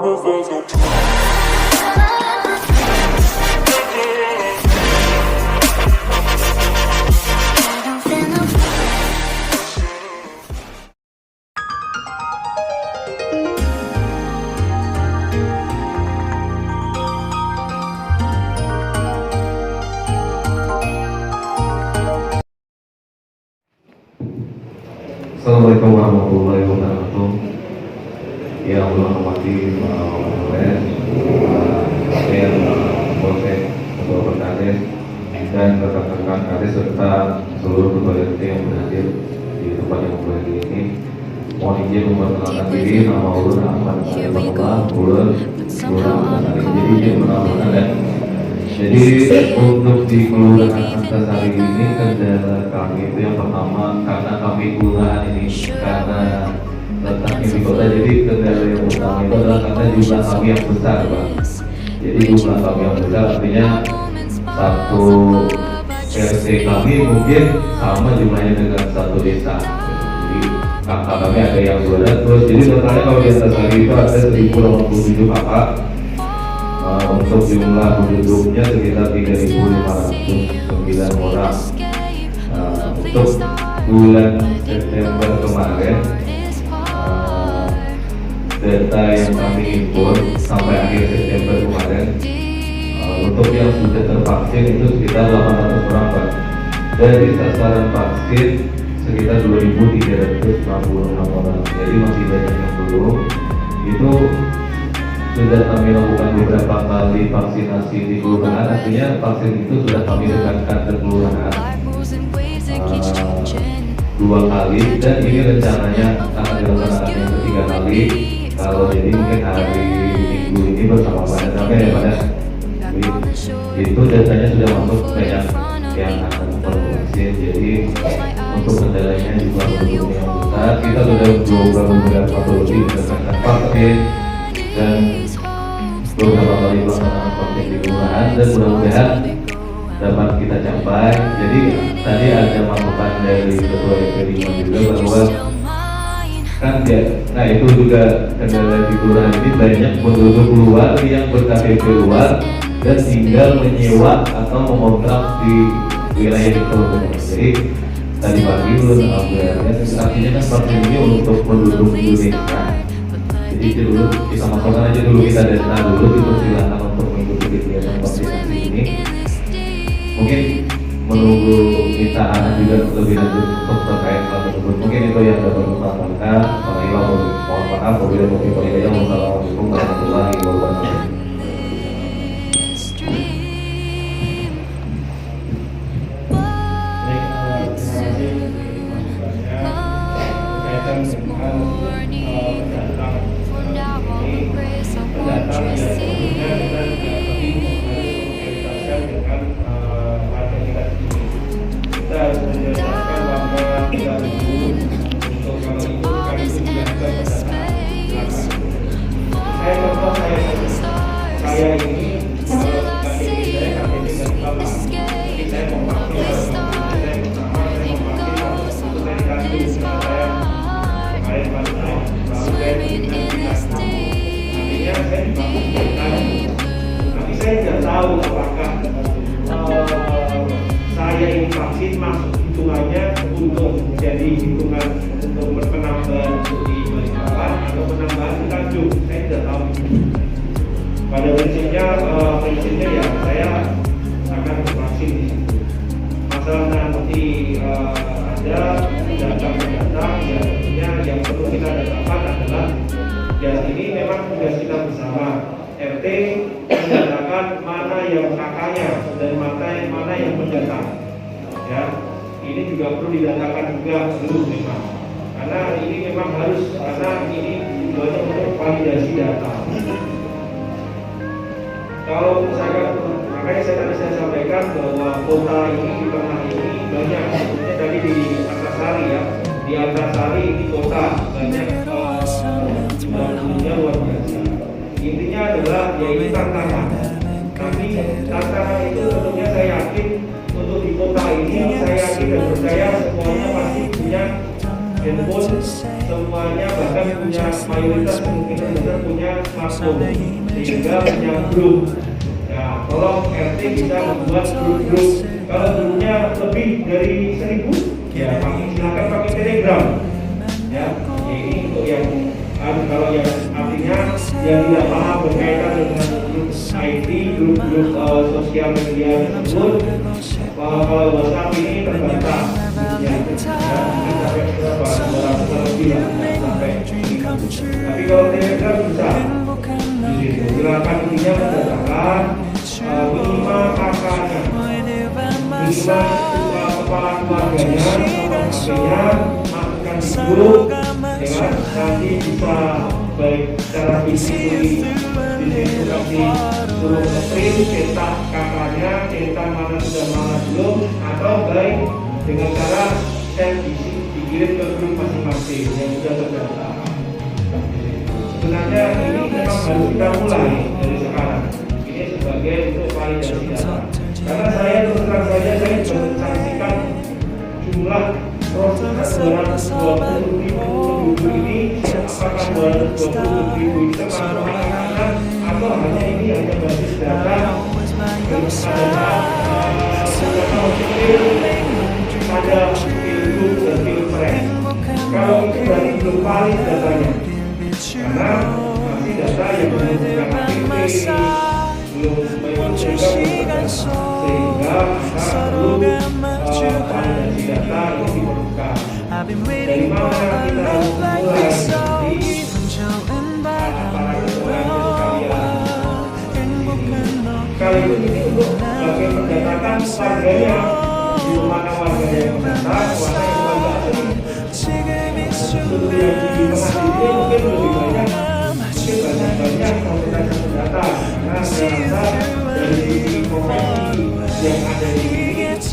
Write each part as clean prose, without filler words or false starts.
Assalamualaikum warahmatullahi wabarakatuh. Yang Allah hormati Pak Polsek, Ketua Perkades, dan rekan-rekan Kades serta seluruh ketua RT yang berhadir di tempat yang mulia ini. Mohon izin memperkenalkan diri, nama ulun Ahmad Bapak ulun jadi izin menamakan dan jadi untuk di Kelurahan Antasari ini kendala kami itu yang pertama karena kami kelurahan ini karena letaknya di kota, jadi kendala yang utama itu adalah karena jumlah kami yang besar, Pak. Jadi jumlah kami yang besar artinya satu RT kami mungkin sama jumlahnya dengan satu desa. Jadi kakak kami ada yang 200, jadi totalnya kalau di Antasari itu ada 1087 kakak. Untuk jumlah penduduknya sekitar 3.509 orang. Untuk bulan September kemarin, data yang kami impun sampai akhir September kemarin, untuk yang sudah tervaksin itu sekitar 800 orang, Pak. Dari sasaran vaksin sekitar 2.366 orang. Jadi masih banyak yang belum. Itu sudah kami lakukan beberapa kali vaksinasi di kelurahan, artinya vaksin itu sudah kami dekatkan ke kelurahan 2 kali, dan ini rencananya akan dilaksanakan yang ketiga kali. Kalau jadi mungkin hari Minggu ini bersama pada sampai ya pada itu datanya sudah masuk banyak yang akan vaksin. Jadi untuk kendalanya juga penduduk yang besar, kita sudah beberapa kali mendapatkan vaksin dan beberapa kali pelaksanaan vaksin di kelurahan, dan mudah-mudahan dapat kita capai. Jadi tadi ada masukan dari Ketua RT 5 juga bahwa kan ya, nah itu juga kendala di kelurahan ini banyak penduduk luar yang ber-KTP luar dan tinggal menyewa atau mengontrak di wilayah itu. Jadi tadi pagi belum artinya kan vaksin ini untuk penduduk Indonesia. Jadi dulu kita masukkan aja dulu, kita data dulu, dipersilakan untuk mengikuti kegiatan vaksinasi ini. Mungkin menunggu kita arahan juga lebih lanjut untuk terkait hal tersebut. Mungkin itu yang dapat kita sampaikan. Mohon maaf apabila mungkin yang wassalamualaikum warahmatullahi wabarakatuh. Saya ini kalau KTP saya KTP dan Bapak, jadi saya mau vaksin saya pertama saya mau vaksin untuk dari kartu saya air pantai, lalu saya diberikan di kartu, artinya saya divaksin, tapi saya tidak tahu apakah saya ini vaksin masuk hitungannya untuk jadi hitungan untuk penambahan untuk di Balikpapan atau penambahan di Tanjung, saya tidak tahu. Pada prinsipnya ya saya akan bervaksin di situ. Masalah nanti ada datang ya tentunya yang perlu kita dapatkan adalah ya ini memang tugas kita bersama. RT mendatakan mana yang kakaknya dan mana yang pendatang. Ya, ini juga perlu didatakan juga dulu memang. Karena ini memang harus, karena ini tujuannya untuk validasi data. Kalau misalkan, makanya saya sampaikan bahwa kota ini di tengah ini banyak, sebenarnya tadi di Antasari ya, di Antasari ini kota banyak jumlahnya luar biasa. Intinya adalah yaitu tantangan. Tapi tantangan itu tentunya saya yakin untuk di kota ini saya yakin dan percaya semuanya pasti punya handphone, semuanya bahkan punya mayoritas kemungkinan besar punya smartphone. kampung sehingga menyambung. Ya, tolong RT bisa membuat grup-grup. Kalau dulunya lebih dari 1000, ya silakan pakai Telegram. Ya, ini untuk yang kalau yang artinya yang tidak paham berkaitan dengan grup IT, grup-grup sosial media tersebut, kalau WhatsApp ini terbatas. Ya, sampai berapa? 200 lebih lah, sampai. Tapi kalau Telegram bisa. Silakan intinya mendatangkan minimal kakaknya, minimal kepala keluarganya, sama kakaknya, masukkan di grup, ya nanti bisa baik secara fisik di situ nanti suruh nge-print cetak kakaknya, cetak mana sudah mana belum, atau baik dengan cara send dikirim ke grup masing-masing yang sudah terdaftar. Sebenarnya ini memang harus kita mulai dari sekarang. Ini sebagai untuk validasi data. Karena saya terus terang saja saya mensaksikan jumlah proses 220.000 penduduk ini, apakah 220.000 itu termasuk anak-anak atau hanya ini hanya basis data pada pilgub dan pilpres. Kalau itu berarti belum valid datanya. Karena masih data yang menunjukkan APP, belum menunjukkan sehingga maka perlu validasi data yang diperlukan. Dari mana kita harus mulai di aparatur sekaligus ini untuk sebagai mendatakan warganya, di mana warganya yang mendata, warga yang warga asli. Seluruh yang di tengah ini mungkin lebih banyak komunitas data, karena saya rasa dari sisi profesi yang ada di sini mungkin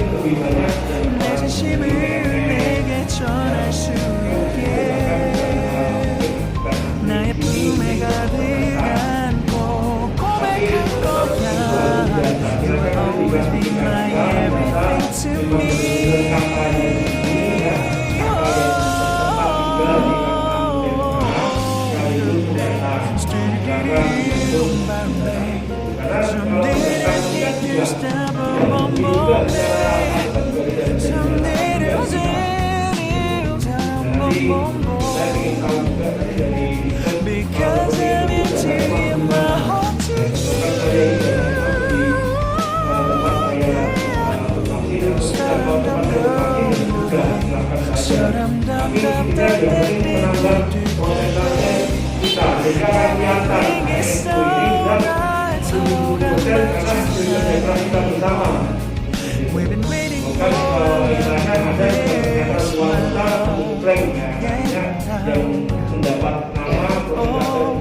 lebih banyak yang mendapat nama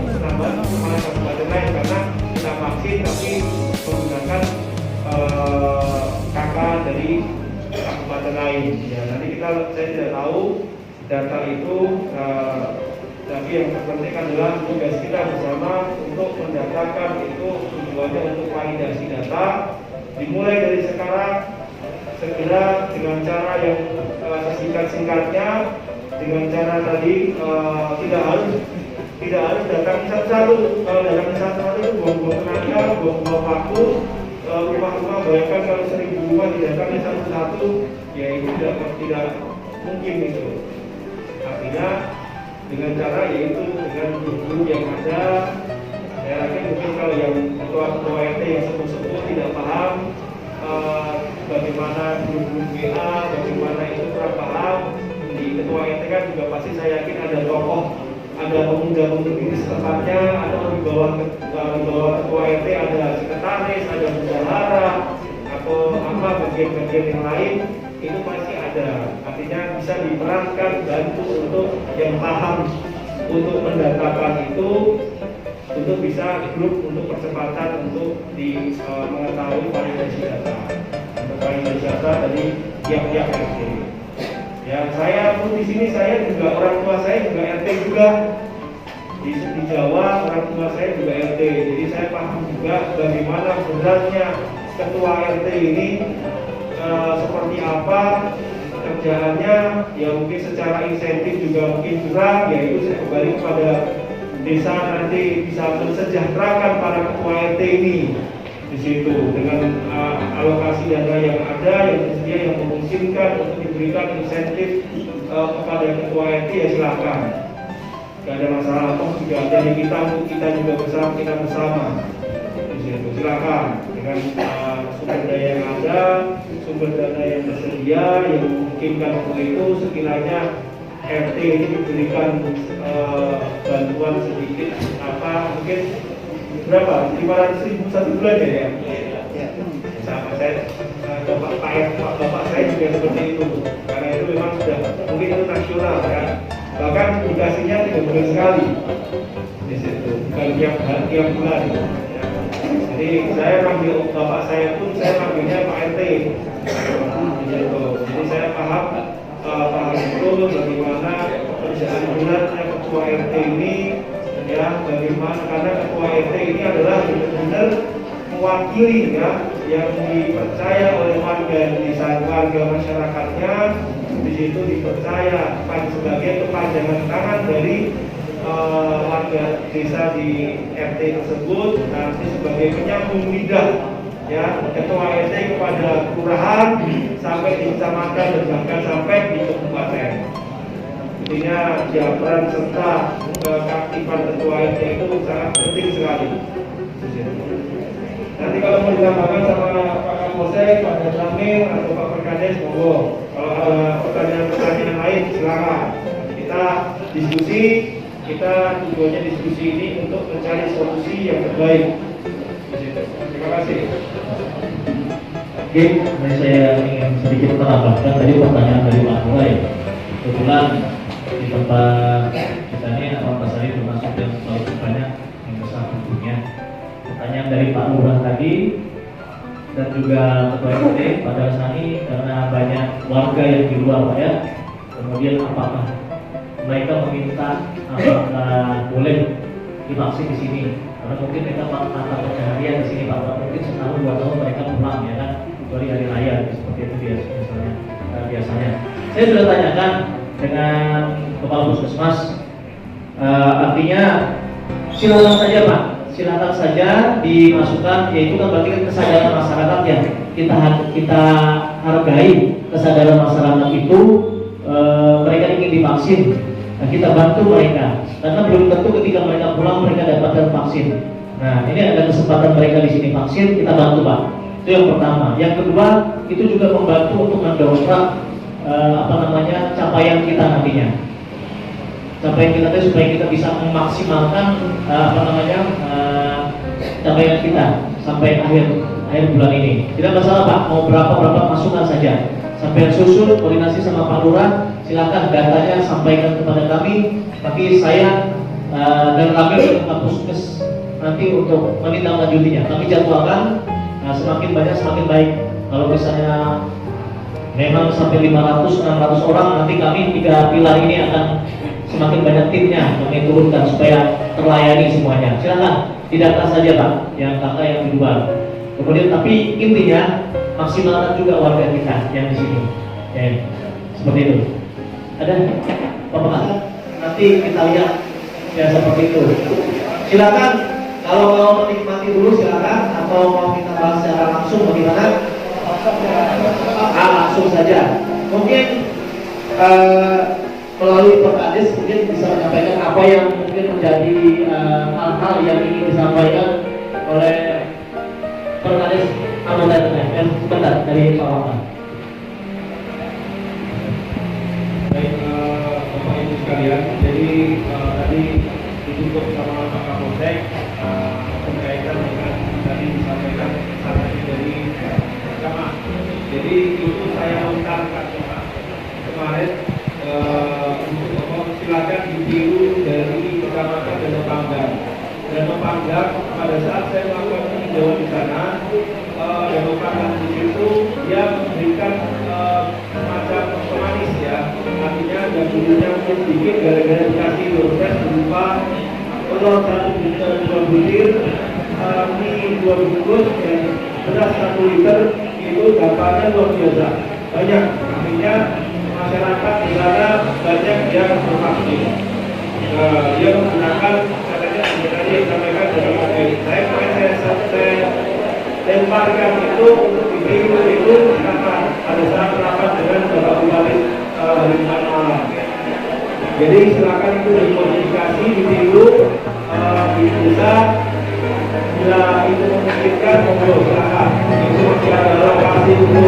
penambahan kepala kabupaten lain karena kita vaksin tapi menggunakan kakak dari kabupaten lain. Ya, nanti saya tidak tahu data itu, tapi yang terpenting adalah tugas kita bersama untuk mendatakan itu tujuannya untuk validasi data. Dimulai dari sekarang, segera dengan cara yang sesingkat-singkatnya, dengan cara tadi tidak harus datang satu-satu. Kalau datang satu-satu itu buang-buang tenaga, buang-buang waktu. Rumah-rumah bayangkan kalau 1000 rumah didatangi satu-satu, ya itu tidak mungkin itu. Artinya dengan cara yaitu dengan guru yang ada. Saya yakin mungkin kalau yang ketua-ketua RT yang sepuh-sepuh tidak paham bagaimana grup-grup WA, bagaimana itu kurang paham. Di ketua RT kan juga pasti saya yakin ada tokoh, ada pemuda-pemudi setempatnya, atau di bawah ketua RT ada sekretaris, ada bendahara, atau apa bagian-bagian yang lain, itu pasti ada. Artinya bisa diperankan bantu untuk yang paham untuk mendatakan itu, untuk bisa grup untuk percepatan untuk mengetahui validasi data. Untuk validasi data dari tiap-tiap RT. Ya, saya pun di sini saya juga orang tua saya juga RT juga di Jawa, orang tua saya juga RT. Jadi saya paham juga bagaimana beratnya ketua RT ini, seperti apa kerjaannya. Ya mungkin secara insentif juga mungkin kurang. Ya itu saya kembali kepada desa nanti bisa mensejahterakan para ketua RT ini di situ dengan alokasi dana yang ada yang tersedia yang memungkinkan untuk diberikan insentif kepada ketua RT ya silakan. Gak ada masalah, toh juga dari kita untuk kita juga bersama, kita bersama di situ silakan dengan sumber daya yang ada, sumber dana yang tersedia yang memungkinkan untuk itu sekiranya RT ini diberikan bantuan sedikit mungkin berapa 500.000 satu bulan ya? Sama saya bapak saya juga seperti itu karena itu memang sudah mungkin itu nasional ya, bahkan dikasihnya 3 bulan sekali di situ bukan tiap bulan ya. Jadi saya panggil bapak saya pun saya panggilnya Pak RT gitu. Jadi saya paham betul bagaimana pekerjaan beratnya ketua RT ini ya, bagaimana karena ketua RT ini adalah benar-benar mewakili ya yang dipercaya oleh warga desa, warga masyarakatnya di situ dipercaya sebagai kepanjangan tangan dari warga desa di RT tersebut, nanti sebagai penyambung lidah ya ketua RT kepada kelurahan sampai di kecamatan dan bahkan sampai di kabupaten. Intinya peran serta keaktifan ketua RT itu sangat penting sekali. Nanti kalau mau ditambahkan sama Pak Kapolsek, Pak Damil atau Pak Perkades, monggo. Kalau ada pertanyaan lain silakan. Kita diskusi, kita tujuannya diskusi ini untuk mencari solusi yang terbaik. Terima kasih. Oke, saya ingin sedikit menambahkan tadi pertanyaan dari Pak Mulai. Kebetulan di tempat kita ini Pak Sari termasuk yang selalu banyak yang besar tentunya. Pertanyaan dari Pak Lurah tadi dan juga Ketua RT pada saat ini karena banyak warga yang di luar Pak ya. Kemudian apakah mereka meminta apakah boleh divaksin di sini? Karena mungkin mereka mata pencaharian di sini Pak, mungkin setahun 2 tahun mereka pulang ya kan, kecuali hari raya seperti itu biasanya. Saya sudah tanyakan dengan Kepala Puskesmas, artinya silakan saja Pak, silakan saja dimasukkan, yaitu kan berarti kesadaran masyarakat ya, kita hargai kesadaran masyarakat itu, mereka ingin divaksin. Nah, kita bantu mereka karena belum tentu ketika mereka pulang mereka dapatkan vaksin. Nah, ini ada kesempatan mereka di sini vaksin, kita bantu Pak. Itu yang pertama. Yang kedua, itu juga membantu untuk mendongkrak capaian kita nantinya. Capaian kita itu supaya kita bisa memaksimalkan capaian kita sampai akhir bulan ini. Tidak masalah Pak, mau berapa masukan saja. Sampai susun koordinasi sama Pak Lurah, silakan datanya sampaikan kepada kami. Tapi saya dan kami dengan Pak Puskes nanti untuk menindaklanjutinya. Kami jadwalkan semakin banyak semakin baik. Kalau misalnya memang sampai 500-600 orang, nanti kami 3 pilar ini akan semakin banyak timnya kami turunkan supaya terlayani semuanya. Silakan didata saja Pak, yang kakak yang di luar. Kemudian tapi intinya maksimalkan juga warga kita yang di sini. Ya, seperti itu. Ada Bapak? Nanti kita lihat ya seperti itu. Silakan kalau mau menikmati dulu silakan, atau mau kita bahas secara langsung bagaimana? Langsung saja. Mungkin melalui Pak Kades mungkin bisa menyampaikan apa yang mungkin menjadi hal-hal yang ingin disampaikan oleh Pak Kades anggota TNM. Sebentar dari Pak Wawan. Baik, Bapak Ibu sekalian, jadi tadi ditutup sama Pak Kapolsek berkaitan dengan tadi disampaikan saran dari Kama. Jadi itu saya ungkapkan kemarin untuk silakan ditiru dari Kecamatan Danau Panggang. Danau Panggang pada saat saya melakukan peninjauan di sana, Danau Panggang di situ dia memberikan semacam pemanis ya, artinya gabungannya sedikit gara-gara dikasih dosis berupa telur 1 butir, mie 2 bungkus dan beras 1 liter. Itu dampaknya luar biasa banyak, artinya masyarakat di sana banyak yang bervaksin. Dia menggunakan cara menyarankan itu untuk ditiru itu silakan pada saat rapat dengan Bapak Bupati Lingkungan Malang. Jadi silakan itu dimodifikasi, ditiru, bisa bila itu memungkinkan monggo silakan. Itu masih ada lokasi untuk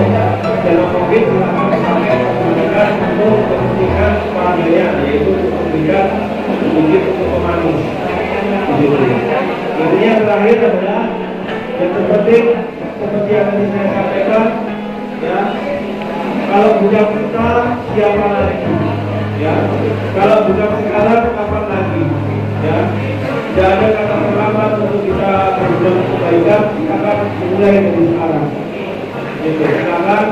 dalam COVID silakan pakai menggunakan untuk kepentingan keluarganya, yaitu memberikan sedikit untuk pemanis. Intinya yang terakhir adalah yang terpenting seperti yang tadi saya sampaikan, ya, kalau bukan kita siapa lagi, ya, kalau bukan sekarang kapan lagi, ya, tidak ada kata terlambat untuk kita berbuat kebaikan, kita akan mulai dari sekarang. Gitu. Silakan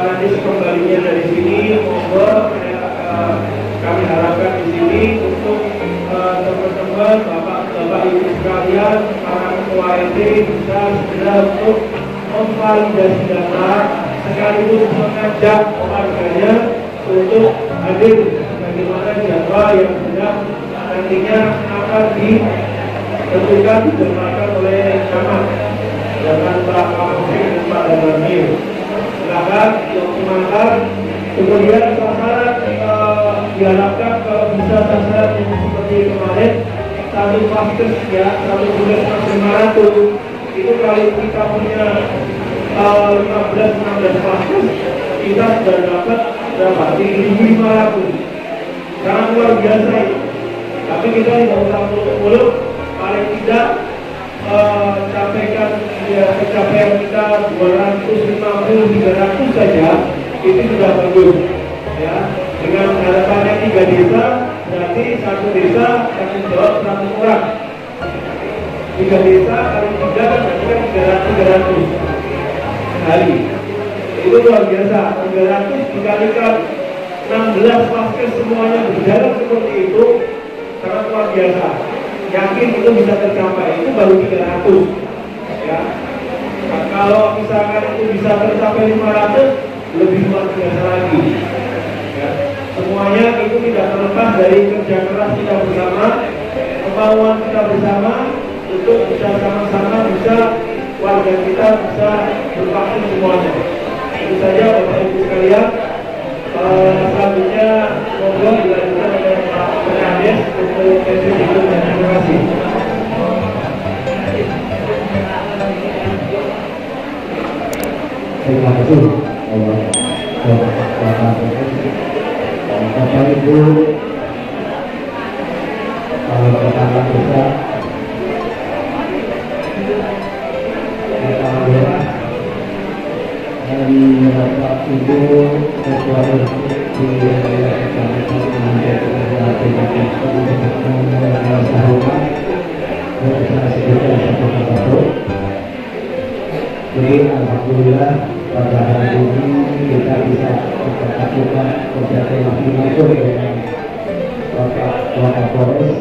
nanti sekembalinya dari sini, monggo kami harapkan di sini untuk teman-teman, bapak ibu sekalian, para ketua RT bisa segera untuk memvalidasi data sekaligus mengajak warganya untuk hadir bagaimana jadwal yang sudah nantinya akan ditentukan ditetapkan oleh camat dengan Pak Kapolsek dan Pak Danramil. Silakan dioptimalkan. Kemudian sasaran diharapkan kalau bisa sasaran yang seperti kemarin satu vaskes, ya, satu bulan 500 itu kalau kita punya 15-16 vaskes kita sudah dapat berapa? 1.500. Sangat luar biasa itu. Tapi kita tidak usah muluk-muluk, paling tidak capaikan ya, pencapaian kita 250-300 saja itu sudah bagus, ya. Dengan harapannya 3 desa, berarti satu desa tanggung jawab 100 orang. 3 desa kali 3 kan berarti kan 300 sehari. Itu luar biasa. 300 dikalikan 16 vaskes semuanya berjalan seperti itu, sangat luar biasa. Yakin itu bisa tercapai, itu baru 300, ya. Nah, kalau misalkan itu bisa tercapai 500, lebih luar biasa lagi, ya. Semuanya itu tidak terlepas dari kerja keras kita bersama, kemauan kita bersama untuk bisa sama-sama bisa warga kita bisa bervaksin semuanya. Itu saja Bapak Ibu sekalian. Selanjutnya monggo dilanjutkan oleh Pak Kades untuk sesi berikutnya. Terima kasih. Terima kasih Bapak Ibu rekan-rekan desa, Bapak Lurah dan Bapak Ibu Ketua RT di wilayah Kecamatan Jadi alhamdulillah pada hari ini kita bisa lakukan kegiatan yang dimaksud dengan Bapak Kapolres,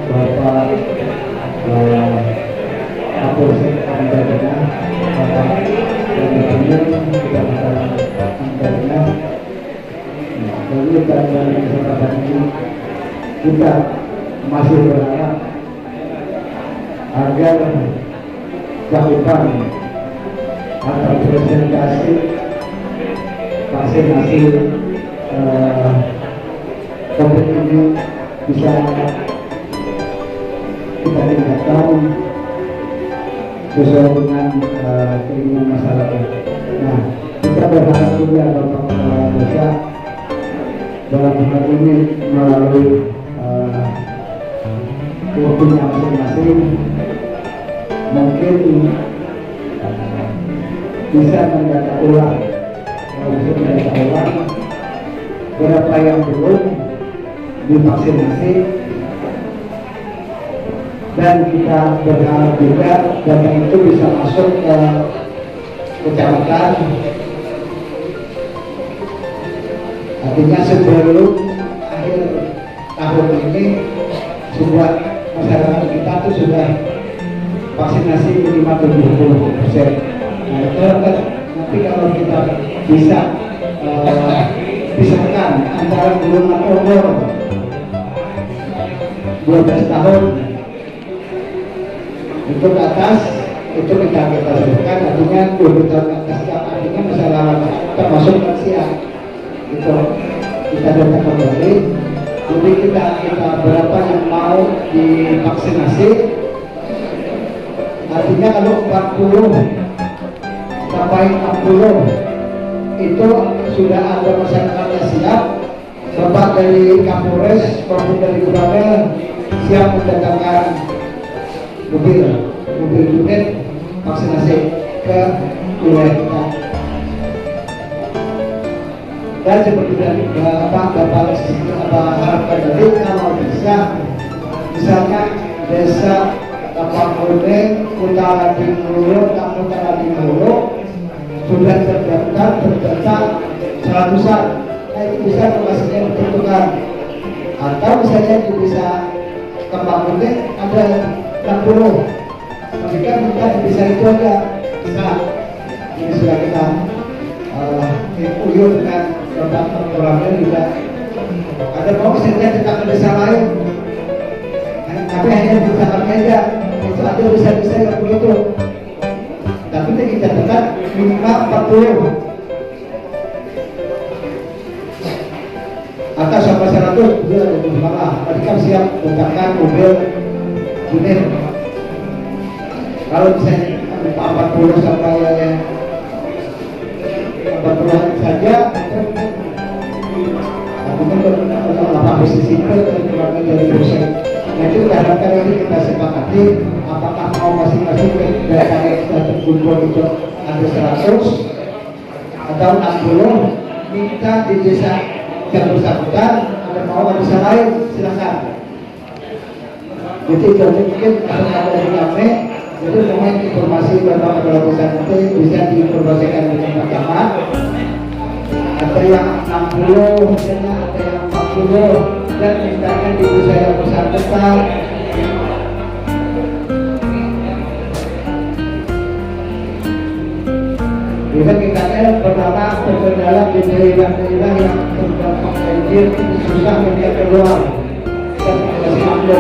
Bapak Kapolsek Antarina, Bapak Danramil, Bapak Antarina. Jadi dalam kesempatan ini kita masih berharap agar cakupan atau presentasi hasil COVID ini bisa kita tingkatkan sesuai dengan keinginan masyarakat. Nah, kita berharap juga Bapak Desa dalam hal ini melalui waktunya masing-masing mungkin bisa mendata ulang berapa yang belum divaksinasi, dan kita berharap juga data itu bisa masuk ke kecamatan. Artinya sebelum akhir tahun ini sudah masyarakat kita tuh sudah vaksinasi minimal 70%. Nah, itu kan nanti kalau kita bisa pisahkan antara golongan umur 12 tahun itu ke atas itu kita sebutkan, artinya kebutuhan kesiap, artinya masalah termasuk lansia itu kita data kembali. Jadi kita berapa yang mau divaksinasi, artinya kalau 40 sampai 60 itu sudah ada masyarakatnya siap. Bapak dari Kapolres maupun dari Gubernur siap mendatangkan mobil unit vaksinasi ke wilayah kita. Dan seperti dari Bapak harapkan tadi, kalau bisa misalnya desa Tapak Kuning, Utara Timur, Utara Timur sudah tercatat 100-an, itu bisa lokasinya ditentukan. Atau misalnya di desa Tapak Kuning ada 60, jika kita di desa itu aja bisa. Ini sudah kita uyuh dengan Bapak Orangnya juga. Ada mau misalnya kita ke desa lain, tapi hanya bisa aja, itu ada bisa yang begitu. Tapi kita tetap minimal 40 atau sampai 100 dia ada malah. Tadi kan siap letakkan mobil unit. Kalau misalnya 40 sampai 40 saja, apa posisi itu kurangnya dari dosen. Nah itu kadang-kadang ini kita sepakati apakah mau masing-masing data yang sudah terkumpul itu ada 100 atau 60, minta di desa yang bersangkutan ada mau ada desa lain, silakan. Jadi mungkin ada dari kami. Jadi mohon informasi Bapak Kepala Desa nanti bisa diinformasikan dengan Pak Camat. Ada yang 60, misalnya ada yang 40, dan mintanya di desa yang bersangkutan. Bisa kita pertama terkendala di daerah-daerah yang terdampak banjir, susah media keluar. Dan masih ada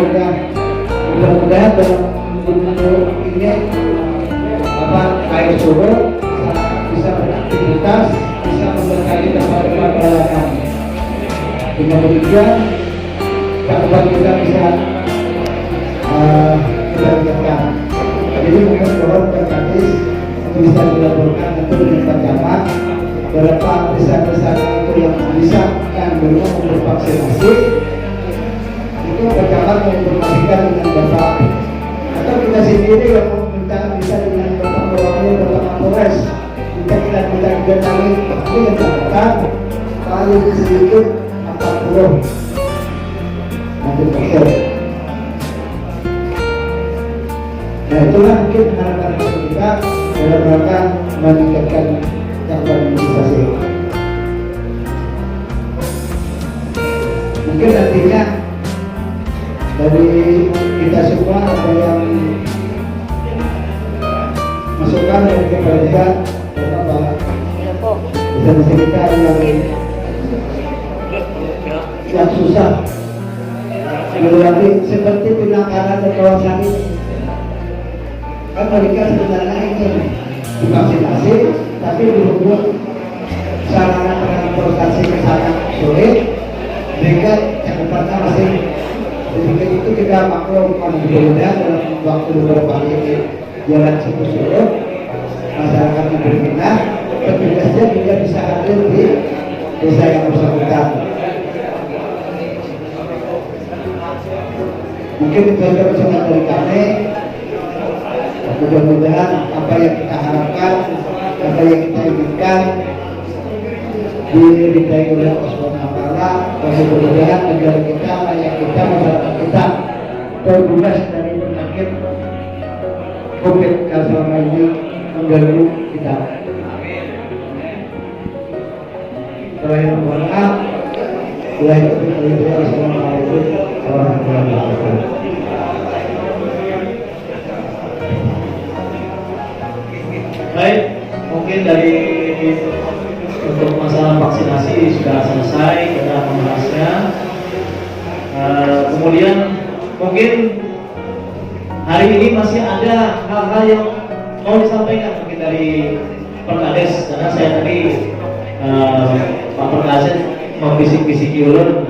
mudah-mudahan dalam ini air surut bisa beraktivitas, bisa memberkahi tempat-tempat peralatan. Dengan demikian cakupan kita bisa dilakukan. Jadi mungkin mohon berkati bisa dilaporkan nanti dengan Pak Camat berapa desa-desa itu yang bisa yang belum bervaksinasi, itu Pak Camat menginformasikan dengan Bapak, atau kita sendiri yang meminta bisa dengan Bapak Perwakilan Bapak Kapolres, kita minta kali tapi yang catatan paling sedikit 40 nanti persen. Nah itulah mungkin harapan kita dalam rangka meningkatkan cakupan imunisasi. Mungkin nantinya dari kita semua ada yang masukan dari kepolisian dan apa bisa kita yang susah lagi seperti penangkaran dan kawasan ini. Kan mereka sebenarnya ingin divaksinasi, tapi berhubung sarana transportasi ke sana sulit, sehingga cakupannya masih sedikit. Itu kita maklum, mudah-mudahan dalam waktu beberapa hari ini jalan surut, masyarakat yang berminat, petugasnya juga bisa hadir di desa yang bersangkutan. Mungkin itu saja pesan dari kami. Mudah-mudahan apa yang kita harapkan, apa yang kita inginkan diridai oleh Allah Subhanahu wa Ta'ala. Mudah-mudahan negara kita, rakyat kita, masyarakat kita terbebas dari penyakit COVID yang selama ini mengganggu kita. Terakhir mohon maaf. Assalamualaikum warahmatullahi wabarakatuh. Baik, mungkin dari untuk masalah vaksinasi sudah selesai kita membahasnya. Kemudian mungkin hari ini masih ada hal-hal yang mau disampaikan mungkin dari Perkades, karena saya tadi Pak Perkades mau bisik-bisiki ulun,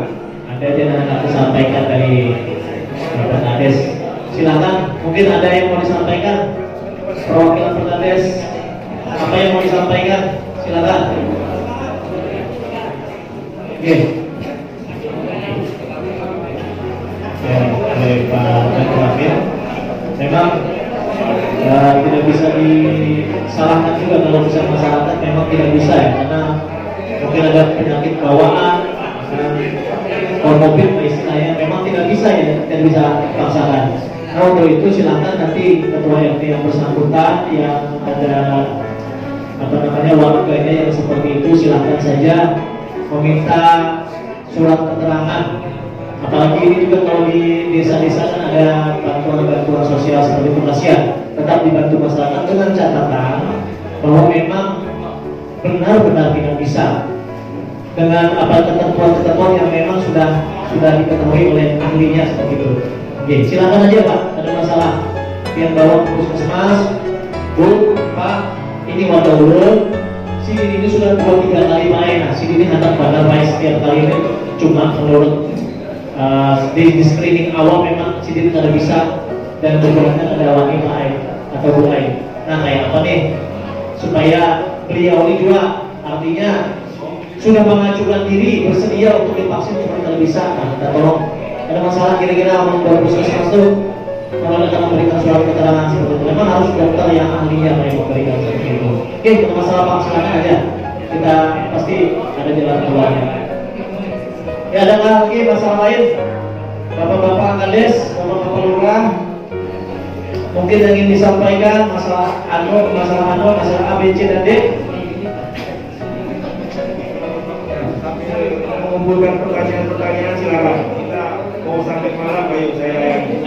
ada aja yang aku sampaikan dari Perkades. Silakan, mungkin ada yang mau disampaikan perwakilan Perkades, apa yang mau disampaikan? Silakan. Oke. Ya, oleh Pak Wakil, memang tidak bisa disalahkan juga kalau bisa masyarakat memang tidak bisa ya, karena mungkin ada penyakit bawaan, komorbid istilahnya, memang tidak bisa ya, tidak bisa dipaksakan. Nah untuk itu silakan nanti ketua RT yang bersangkutan yang ada warganya yang seperti itu silakan saja meminta surat keterangan. Apalagi ini juga kalau di desa-desa kan ada bantuan sosial seperti penghasilan, tetap dibantu masyarakat dengan catatan bahwa memang benar-benar tidak bisa dengan ketentuan-ketentuan yang memang sudah diketahui oleh ahlinya seperti itu. Oke, silakan aja Pak, ada masalah yang bawa ke puskesmas, Bu, Pak, ini wadah ulun, si ini sudah 2-3 kali main, nah si ini hendak bakal main setiap kali ini, cuma menurut di screening awal memang si ini tidak bisa dan kebetulan ada wangi lain atau bu lain. Nah kayak apa nih supaya beliau ini juga artinya sudah mengajukan diri bersedia untuk divaksin cuma tidak bisa. Nah kita tolong, ada masalah kira-kira membuat puskesmas itu kalau kita memberikan surat keterangan seperti itu memang harus dokter yang ahlinya yang memberikan seperti itu. Oke, untuk masalah Pak silakan aja, kita pasti ada jalan keluarnya. Ya ada lagi masalah lain, Bapak-bapak Kades, Bapak-bapak Lurah, mungkin yang ingin disampaikan masalah A, B, C dan D. Mengumpulkan pertanyaan-pertanyaan silakan. Kita mau sampai malam, ayo saya layani.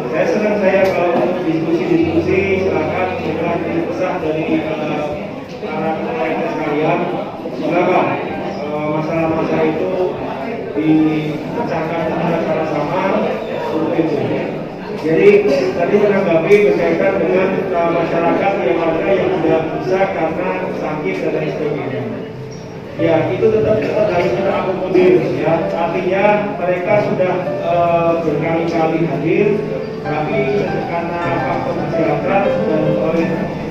Saya senang kalau untuk diskusi silakan dengan pesan dari para pemerintah sekalian. Silakan. Masalah-masalah itu dipecahkan secara sama seperti itu. Jadi tadi menanggapi berkaitan dengan masyarakat yang ada yang tidak bisa karena sakit dan lain sebagainya. Ya itu tetap harus kita akomodir ya. Artinya mereka sudah berkali-kali hadir, tapi karena faktor kesehatan dan oleh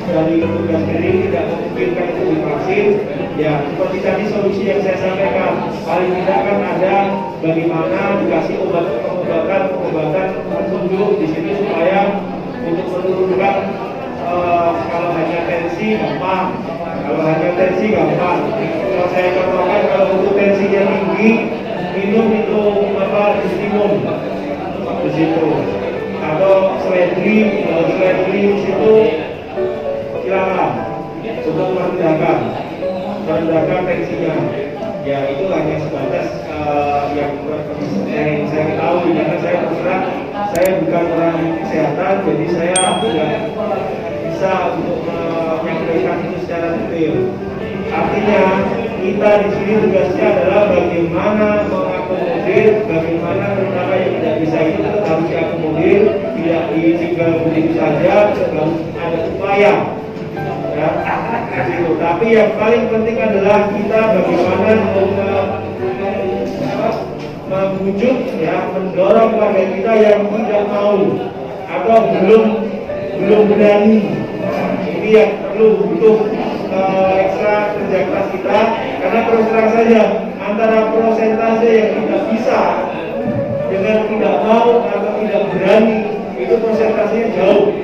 dari tugas diri tidak memungkinkan untuk divaksin. Ya, seperti tadi solusi yang saya sampaikan, paling tidak kan ada bagaimana dikasih pengobatan petunjuk di sini supaya untuk menurunkan kalau hanya tensi gampang, kalau Kalau saya contohkan kalau untuk tensinya tinggi, minum itu distimun di situ, atau seledri di situ silakan untuk merendahkan tensinya. Ya itu hanya sebatas yang saya ketahui, karena saya terserah saya bukan orang kesehatan, jadi saya tidak bisa untuk menyampaikan itu secara detail. Artinya kita di sini tugasnya adalah bagaimana mengakomodir, bagaimana terutama yang tidak bisa itu harus diakomodir, tidak ditinggal begitu saja, harus ada upaya. Ya, gitu. Tapi yang paling penting adalah kita bagaimana membujuk, ya, mendorong warga kita yang tidak mau atau belum berani. Ini yang perlu butuh ekstra kerja keras kita, karena terus terang saja antara persentase yang tidak bisa dengan tidak mau atau tidak berani itu persentasenya jauh.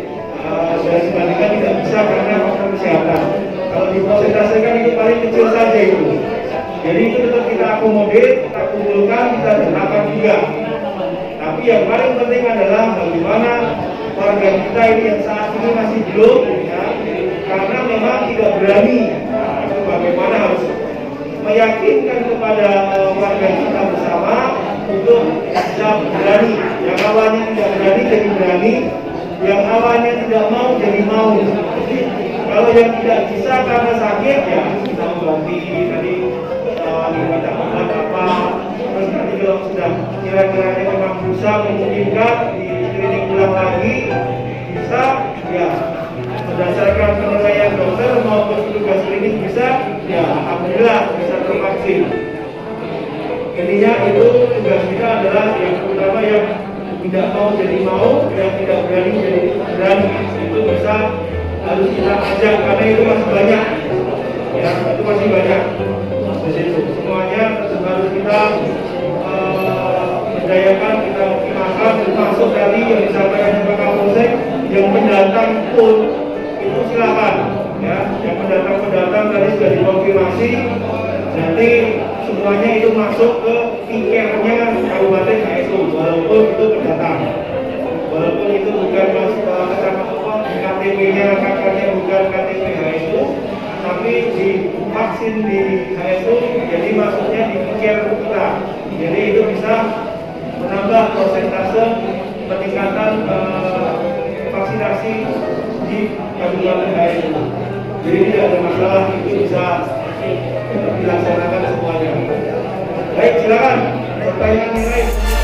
Saya dibandingkan tidak bisa karena faktor kesehatan. Kalau dipresentasikan itu paling kecil saja itu. Jadi itu tetap kita akomodir, kita kumpulkan, kita dengarkan juga. Tapi yang paling penting adalah bagaimana warga kita ini yang saat ini masih belum, ya, karena memang tidak berani. Nah, itu bagaimana harus meyakinkan kepada warga kita bersama untuk bisa berani. Yang awalnya tidak berani jadi berani. Yang awalnya tidak mau jadi mau. Kalau yang tidak bisa karena sakit, ya kita obati tadi kita obat apa. Terus nanti kalau sudah kira-kira memang bisa memungkinkan di screening ulang lagi, bisa ya berdasarkan penilaian dokter maupun tugas klinis bisa, ya alhamdulillah bisa tervaksin. Intinya itu tugas kita adalah yang pertama yang tidak mau jadi mau, yang tidak berani jadi berani, itu bisa harus kita ajak karena itu masih banyak, ya itu masih banyak. Di situ semuanya harus kita berdayakan, kita optimalkan, termasuk tadi yang disampaikan Pak Kapolsek yang pendatang pun itu silakan, ya yang pendatang tadi sudah dikonfirmasi, nanti semuanya itu masuk ke tikernya Kabupaten HSU walaupun itu pendatang, walaupun itu bukan masuk ke kecamatan KTP-nya kakaknya bukan KTP HSU, tapi divaksin di HSU, jadi masuknya di tiker kita, jadi itu bisa menambah persentase peningkatan vaksinasi di Kabupaten HSU. Jadi tidak ada masalah, itu bisa dilaksanakan semuanya. Baik, silakan pertanyaan yang lain.